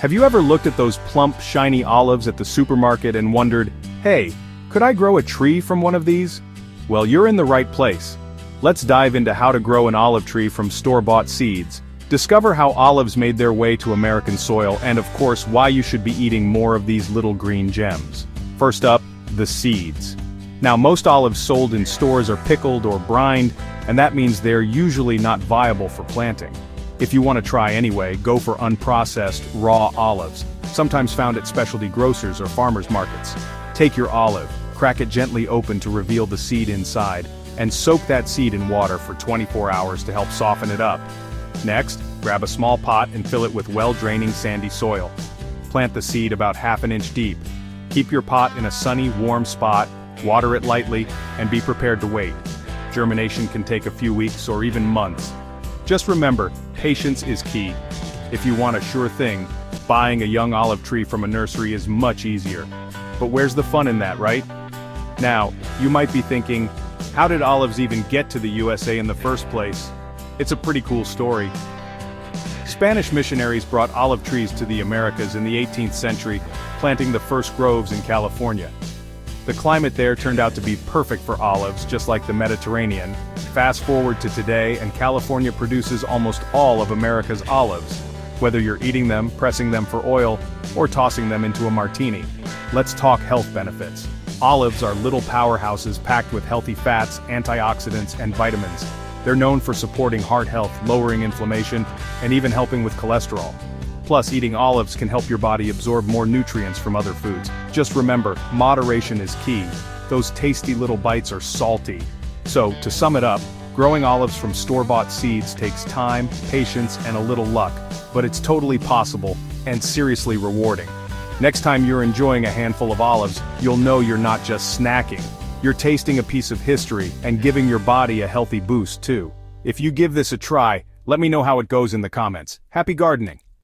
Have you ever looked at those plump, shiny olives at the supermarket and wondered, hey, could I grow a tree from one of these? Well, you're in the right place. Let's dive into how to grow an olive tree from store-bought seeds, discover how olives made their way to American soil, and of course why you should be eating more of these little green gems. First up, the seeds. Now, most olives sold in stores are pickled or brined, and that means they're usually not viable for planting. If you want to try anyway, go for unprocessed, raw olives, sometimes found at specialty grocers or farmers markets. Take your olive, crack it gently open to reveal the seed inside, and soak that seed in water for 24 hours to help soften it up. Next, grab a small pot and fill it with well-draining sandy soil. Plant the seed about ½ inch deep. Keep your pot in a sunny, warm spot, water it lightly, and be prepared to wait. Germination can take a few weeks or even months. Just remember, patience is key. If you want a sure thing, buying a young olive tree from a nursery is much easier. But where's the fun in that, right? Now, you might be thinking, how did olives even get to the USA in the first place? It's a pretty cool story. Spanish missionaries brought olive trees to the Americas in the 18th century, planting the first groves in California. The climate there turned out to be perfect for olives, just like the Mediterranean. Fast forward to today, and California produces almost all of America's olives. Whether you're eating them, pressing them for oil, or tossing them into a martini. Let's talk health benefits. Olives are little powerhouses packed with healthy fats, antioxidants, and vitamins. They're known for supporting heart health, lowering inflammation, and even helping with cholesterol. Plus, eating olives can help your body absorb more nutrients from other foods. Just remember, moderation is key. Those tasty little bites are salty. So, to sum it up, growing olives from store-bought seeds takes time, patience, and a little luck, but it's totally possible, and seriously rewarding. Next time you're enjoying a handful of olives, you'll know you're not just snacking. You're tasting a piece of history, and giving your body a healthy boost too. If you give this a try, let me know how it goes in the comments. Happy gardening!